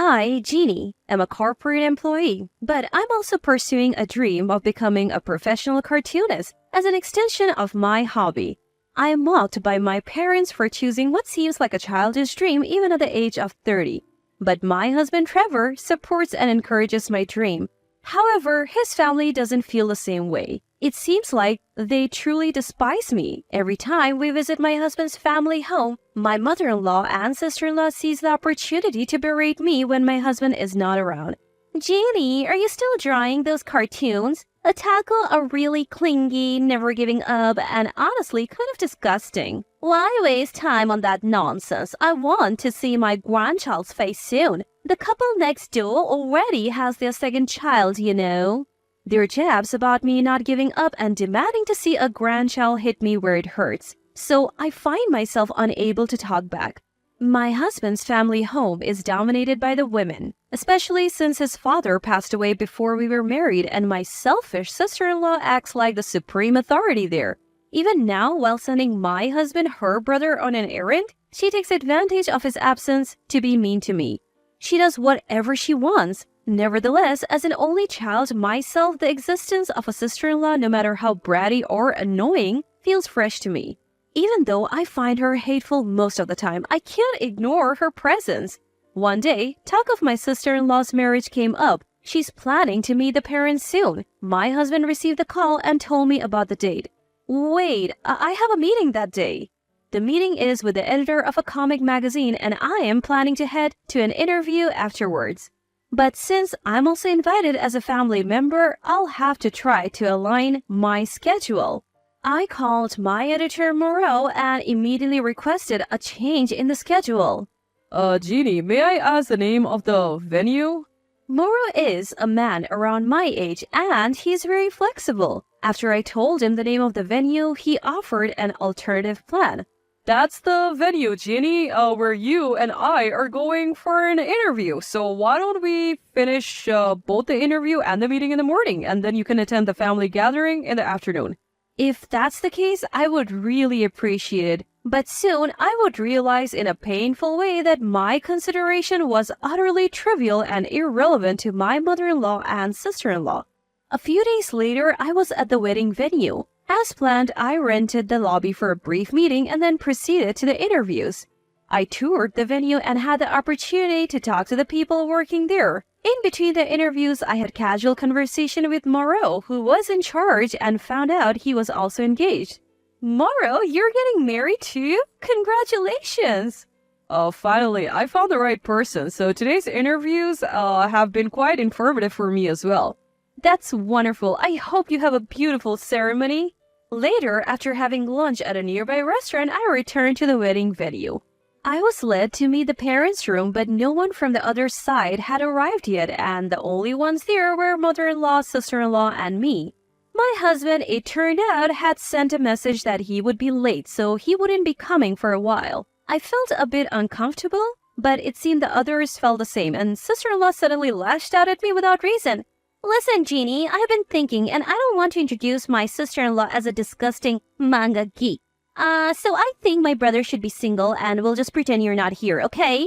I, Jeannie, am a corporate employee, but I'm also pursuing a dream of becoming a professional cartoonist as an extension of my hobby. I am mocked by my parents for choosing what seems like a childish dream even at the age of 30. But my husband Trevor supports and encourages my dream. However, his family doesn't feel the same way. It seems like they truly despise me. Every time we visit my husband's family home, my mother-in-law and sister-in-law seize the opportunity to berate me when my husband is not around. Jeannie, are you still drawing those cartoons? The tackle are really clingy, never giving up, and honestly kind of disgusting. Why waste time on that nonsense? I want to see my grandchild's face soon. The couple next door already has their second child, you know. Their jabs about me not giving up and demanding to see a grandchild hit me where it hurts, so I find myself unable to talk back. My husband's family home is dominated by the women, especially since his father passed away before we were married and my selfish sister-in-law acts like the supreme authority there. Even now, while sending my husband her brother on an errand, she takes advantage of his absence to be mean to me. She does whatever she wants. Nevertheless, as an only child myself, the existence of a sister-in-law, no matter how bratty or annoying, feels fresh to me. Even though I find her hateful most of the time, I can't ignore her presence. One day, talk of my sister-in-law's marriage came up. She's planning to meet the parents soon. My husband received the call and told me about the date. Wait, I have a meeting that day. The meeting is with the editor of a comic magazine and I am planning to head to an interview afterwards. But since I'm also invited as a family member, I'll have to try to align my schedule. I called my editor Moreau and immediately requested a change in the schedule. Jeannie, may I ask the name of the venue? Moreau is a man around my age and he's very flexible. After I told him the name of the venue, he offered an alternative plan. That's the venue, Jeannie, where you and I are going for an interview. So why don't we finish both the interview and the meeting in the morning, and then you can attend the family gathering in the afternoon. If that's the case, I would really appreciate it. But soon, I would realize in a painful way that my consideration was utterly trivial and irrelevant to my mother-in-law and sister-in-law. A few days later, I was at the wedding venue. As planned, I rented the lobby for a brief meeting and then proceeded to the interviews. I toured the venue and had the opportunity to talk to the people working there. In between the interviews, I had casual conversation with Moreau, who was in charge, and found out he was also engaged. Moreau, you're getting married too? Congratulations! Finally, I found the right person, so today's interviews have been quite informative for me as well. That's wonderful. I hope you have a beautiful ceremony. Later, after having lunch at a nearby restaurant, I returned to the wedding venue. I was led to meet the parents' room, but no one from the other side had arrived yet, and the only ones there were mother-in-law, sister-in-law, and me. My husband, it turned out, had sent a message that he would be late, so he wouldn't be coming for a while. I felt a bit uncomfortable, but it seemed the others felt the same, and sister-in-law suddenly lashed out at me without reason. Listen, Jeannie, I've been thinking, and I don't want to introduce my sister-in-law as a disgusting manga geek. So I think my brother should be single, and we'll just pretend you're not here, okay?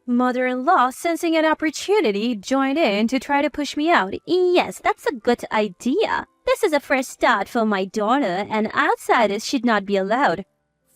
Mother-in-law, sensing an opportunity, joined in to try to push me out. Yes, that's a good idea. This is a fresh start for my daughter, and outsiders should not be allowed.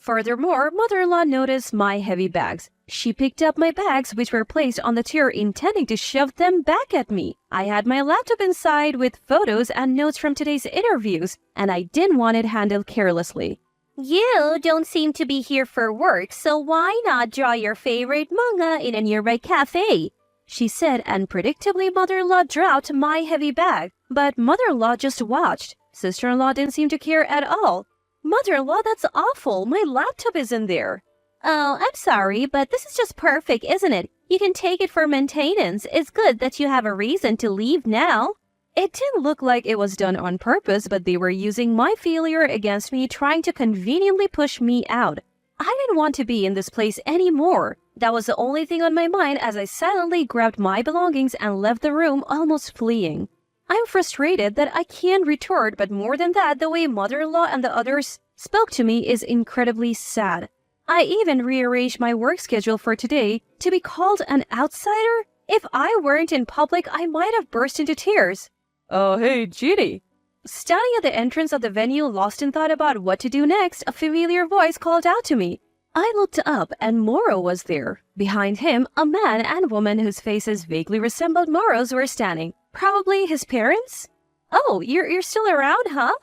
Furthermore, mother-in-law noticed my heavy bags. She picked up my bags, which were placed on the chair, intending to shove them back at me. I had my laptop inside with photos and notes from today's interviews, and I didn't want it handled carelessly. You don't seem to be here for work, so why not draw your favorite manga in a nearby cafe? She said, and predictably mother-in-law dropped my heavy bag. But mother-in-law just watched. Sister-in-law didn't seem to care at all. Mother-in-law, that's awful. My laptop is in there. Oh, I'm sorry, but this is just perfect, isn't it? You can take it for maintenance. It's good that you have a reason to leave now. It didn't look like it was done on purpose, but they were using my failure against me, trying to conveniently push me out. I didn't want to be in this place anymore. That was the only thing on my mind as I silently grabbed my belongings and left the room, almost fleeing. I'm frustrated that I can't retort, but more than that, the way mother-in-law and the others spoke to me is incredibly sad. I even rearranged my work schedule for today. To be called an outsider? If I weren't in public, I might have burst into tears. Hey, Jeannie. Standing at the entrance of the venue, lost in thought about what to do next, a familiar voice called out to me. I looked up and Moro was there. Behind him, a man and woman whose faces vaguely resembled Moro's were standing. Probably his parents? Oh, you're still around, huh?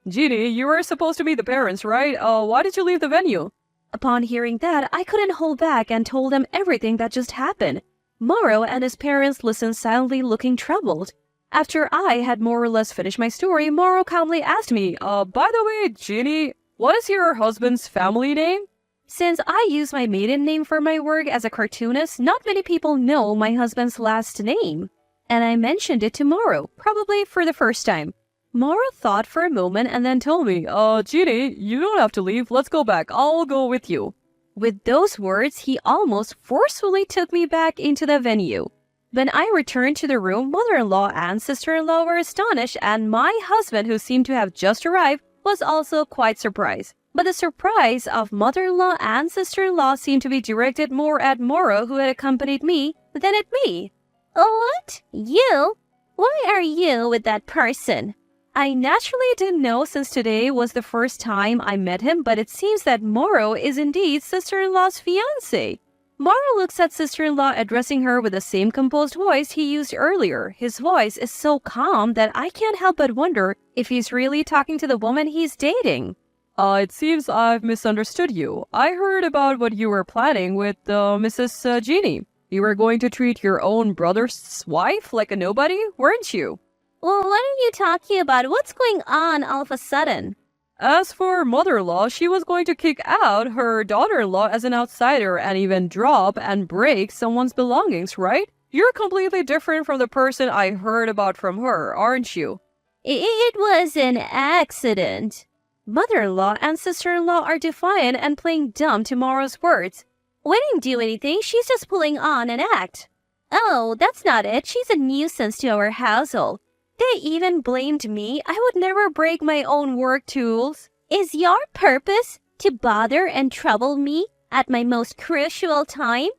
Jeannie, you were supposed to be the parents, right? Why did you leave the venue? Upon hearing that, I couldn't hold back and told them everything that just happened. Moro and his parents listened silently, looking troubled. After I had more or less finished my story, Moro calmly asked me, by the way, Jeannie, what is your husband's family name? Since I use my maiden name for my work as a cartoonist, not many people know my husband's last name. And I mentioned it to Moro, probably for the first time. Moro thought for a moment and then told me, Jeannie, you don't have to leave. Let's go back. I'll go with you. With those words, he almost forcefully took me back into the venue. When I returned to the room, mother-in-law and sister-in-law were astonished, and my husband, who seemed to have just arrived, was also quite surprised. But the surprise of mother-in-law and sister-in-law seemed to be directed more at Moro, who had accompanied me, than at me. What? You? Why are you with that person? I naturally didn't know since today was the first time I met him, but it seems that Moro is indeed sister-in-law's fiancé. Moro looks at sister-in-law, addressing her with the same composed voice he used earlier. His voice is so calm that I can't help but wonder if he's really talking to the woman he's dating. It seems I've misunderstood you. I heard about what you were planning with Mrs. Jeannie. You were going to treat your own brother's wife like a nobody, weren't you? Well, what are you talking about? What's going on all of a sudden? As for mother-in-law, she was going to kick out her daughter-in-law as an outsider and even drop and break someone's belongings, right? You're completely different from the person I heard about from her, aren't you? It was an accident. Mother-in-law and sister-in-law are defiant and playing dumb to Moro's words. We didn't do anything, she's just pulling on an act. Oh, that's not it. She's a nuisance to our household. They even blamed me. I would never break my own work tools. Is your purpose to bother and trouble me at my most crucial time?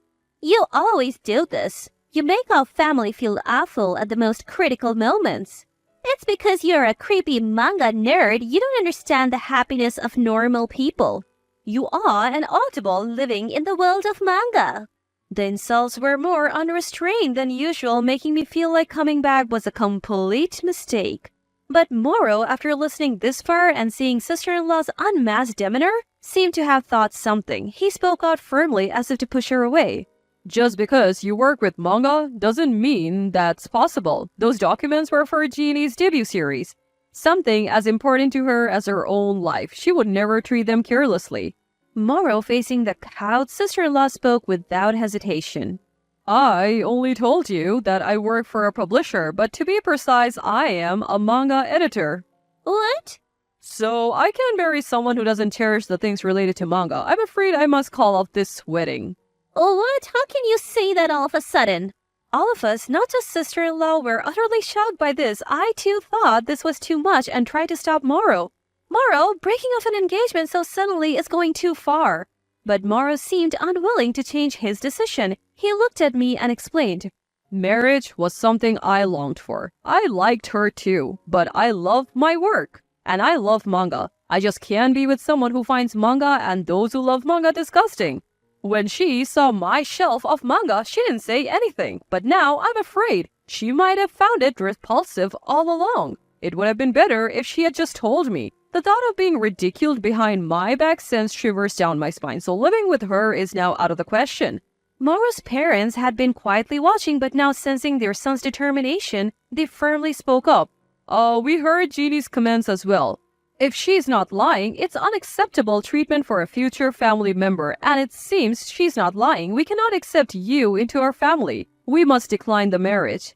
You always do this. You make our family feel awful at the most critical moments. It's because you're a creepy manga nerd. You don't understand the happiness of normal people. You are an audible living in the world of manga. The insults were more unrestrained than usual, making me feel like coming back was a complete mistake. But Moro, after listening this far and seeing sister-in-law's unmasked demeanor, seemed to have thought something. He spoke out firmly as if to push her away. Just because you work with manga doesn't mean that's possible. Those documents were for Jeannie's debut series. Something as important to her as her own life. She would never treat them carelessly. Moro, facing the cowed sister-in-law, spoke without hesitation. I only told you that I work for a publisher, but to be precise, I am a manga editor. What? So I can't marry someone who doesn't cherish the things related to manga. I'm afraid I must call off this wedding. What? How can you say that all of a sudden? All of us, not just sister-in-law, were utterly shocked by this. I too thought this was too much and tried to stop Moro. Moro, breaking off an engagement so suddenly is going too far. But Moro seemed unwilling to change his decision. He looked at me and explained. Marriage was something I longed for. I liked her too, but I love my work. And I love manga. I just can't be with someone who finds manga and those who love manga disgusting. When she saw my shelf of manga, she didn't say anything. But now I'm afraid she might have found it repulsive all along. It would have been better if she had just told me. The thought of being ridiculed behind my back sends shivers down my spine, so living with her is now out of the question. Moro's parents had been quietly watching, but now sensing their son's determination, they firmly spoke up. We heard Jeannie's comments as well. If she's not lying, it's unacceptable treatment for a future family member, and it seems she's not lying. We cannot accept you into our family. We must decline the marriage.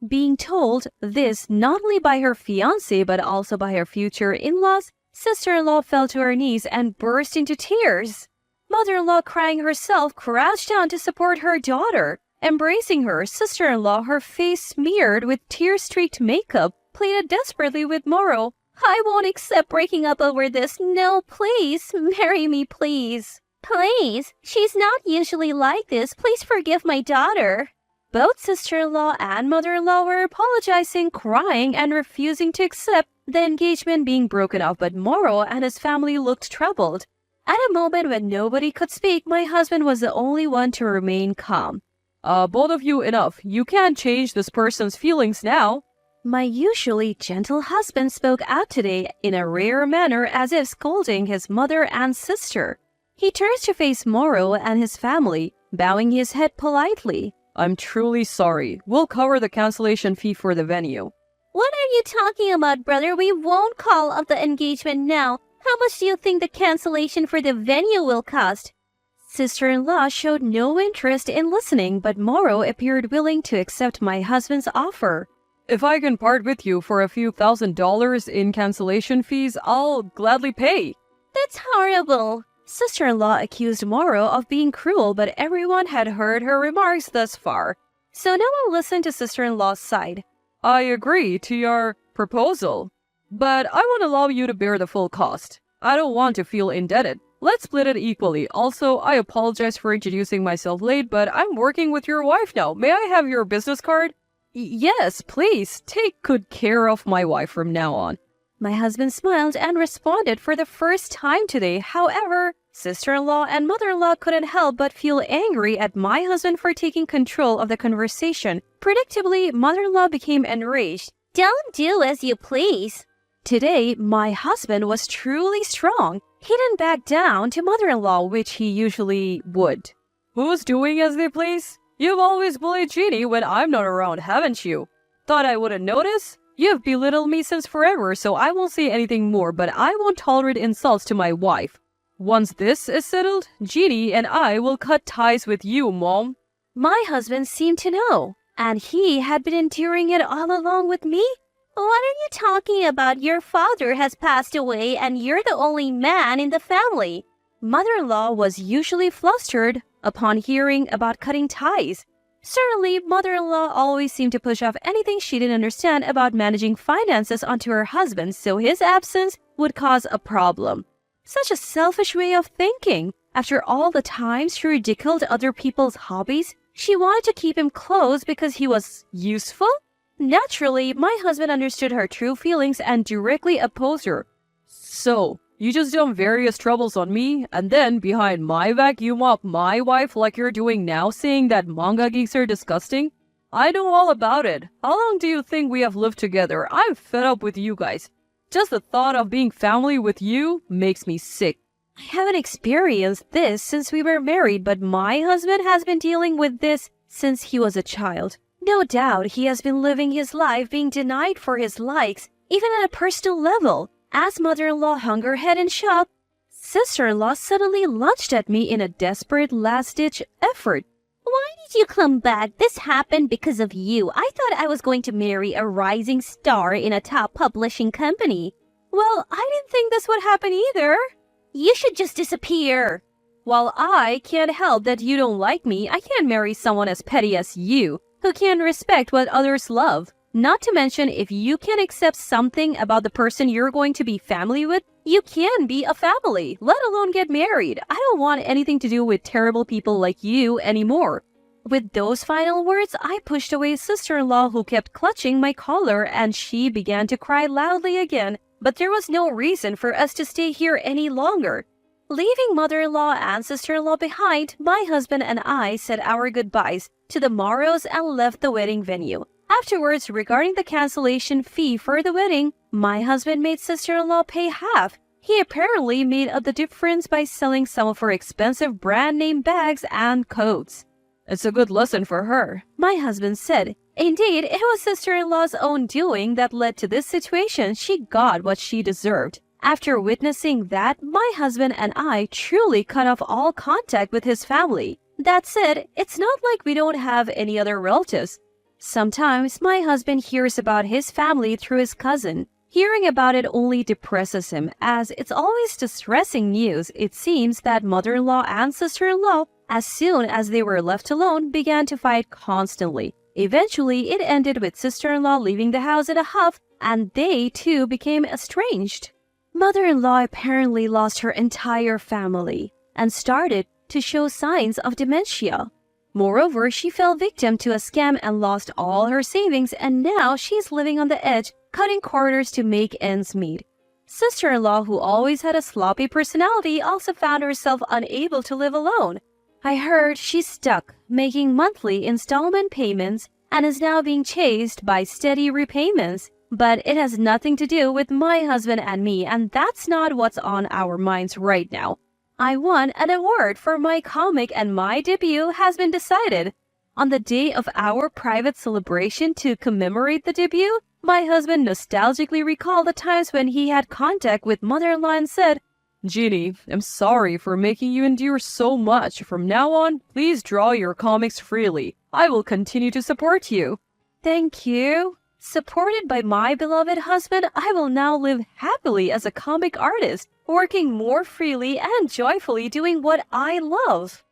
Being told this not only by her fiancé but also by her future in-laws, sister-in-law fell to her knees and burst into tears. Mother-in-law, crying herself, crouched down to support her daughter. Embracing her, sister-in-law, her face smeared with tear-streaked makeup, pleaded desperately with Moro. I won't accept breaking up over this. No, please, marry me, please. Please, she's not usually like this. Please forgive my daughter. Both sister-in-law and mother-in-law were apologizing, crying, and refusing to accept the engagement being broken off, but Moro and his family looked troubled. At a moment when nobody could speak, my husband was the only one to remain calm. Both of you, enough. You can't change this person's feelings now. My usually gentle husband spoke out today in a rare manner, as if scolding his mother and sister. He turns to face Moro and his family, bowing his head politely. I'm truly sorry. We'll cover the cancellation fee for the venue. What are you talking about, brother? We won't call off the engagement now. How much do you think the cancellation for the venue will cost? Sister-in-law showed no interest in listening, but Moro appeared willing to accept my husband's offer. If I can part with you for a few $1,000s in cancellation fees, I'll gladly pay. That's horrible. Sister-in-law accused Moro of being cruel, but everyone had heard her remarks thus far, so no one listened to sister-in-law's side. I agree to your proposal, but I won't allow you to bear the full cost. I don't want to feel indebted. Let's split it equally. Also, I apologize for introducing myself late, but I'm working with your wife now. May I have your business card? Yes, please. Take good care of my wife from now on. My husband smiled and responded for the first time today. However, sister-in-law and mother-in-law couldn't help but feel angry at my husband for taking control of the conversation. Predictably, mother-in-law became enraged. Don't do as you please. Today, my husband was truly strong. He didn't back down to mother-in-law, which he usually would. Who's doing as they please? You've always bullied Jeannie when I'm not around, haven't you? Thought I wouldn't notice? You've belittled me since forever, so I won't say anything more, but I won't tolerate insults to my wife. Once this is settled, Jeannie and I will cut ties with you, Mom. My husband seemed to know, and he had been enduring it all along with me. What are you talking about? Your father has passed away and you're the only man in the family. Mother-in-law was usually flustered upon hearing about cutting ties. Certainly, mother-in-law always seemed to push off anything she didn't understand about managing finances onto her husband, so his absence would cause a problem. Such a selfish way of thinking. After all the times she ridiculed other people's hobbies, she wanted to keep him close because he was useful? Naturally, my husband understood her true feelings and directly opposed her. So, you just dump various troubles on me, and then behind my back you mock my wife like you're doing now, saying that manga geeks are disgusting? I know all about it. How long do you think we have lived together? I'm fed up with you guys. Just the thought of being family with you makes me sick. I haven't experienced this since we were married, but my husband has been dealing with this since he was a child. No doubt he has been living his life being denied for his likes, even at a personal level. As mother-in-law hung her head in shock, sister-in-law suddenly lunged at me in a desperate last-ditch effort. Why did you come back? This happened because of you. I thought I was going to marry a rising star in a top publishing company. Well, I didn't think this would happen either. You should just disappear. While I can't help that you don't like me, I can't marry someone as petty as you, who can't respect what others love. Not to mention, if you can't accept something about the person you're going to be family with, you can be a family, let alone get married. I don't want anything to do with terrible people like you anymore. With those final words, I pushed away sister-in-law who kept clutching my collar, and she began to cry loudly again, but there was no reason for us to stay here any longer. Leaving mother-in-law and sister-in-law behind, my husband and I said our goodbyes to the Moros and left the wedding venue. Afterwards, regarding the cancellation fee for the wedding, my husband made sister-in-law pay half. He apparently made up the difference by selling some of her expensive brand-name bags and coats. It's a good lesson for her, my husband said. Indeed, it was sister-in-law's own doing that led to this situation. She got what she deserved. After witnessing that, my husband and I truly cut off all contact with his family. That said, it's not like we don't have any other relatives. Sometimes my husband hears about his family through his cousin. Hearing about it only depresses him, as it's always distressing news. It seems that mother-in-law and sister-in-law, as soon as they were left alone, began to fight constantly. Eventually, it ended with sister-in-law leaving the house in a huff, and they too became estranged. Mother-in-law apparently lost her entire family and started to show signs of dementia. Moreover, she fell victim to a scam and lost all her savings, and now she's living on the edge, cutting corners to make ends meet. Sister-in-law, who always had a sloppy personality, also found herself unable to live alone. I heard she's stuck, making monthly installment payments, and is now being chased by steady repayments. But it has nothing to do with my husband and me, and that's not what's on our minds right now. I won an award for my comic and my debut has been decided. On the day of our private celebration to commemorate the debut, my husband nostalgically recalled the times when he had contact with mother-in-law and said, Jeannie, I'm sorry for making you endure so much. From now on, please draw your comics freely. I will continue to support you. Thank you. Supported by my beloved husband, I will now live happily as a comic artist, working more freely and joyfully doing what I love.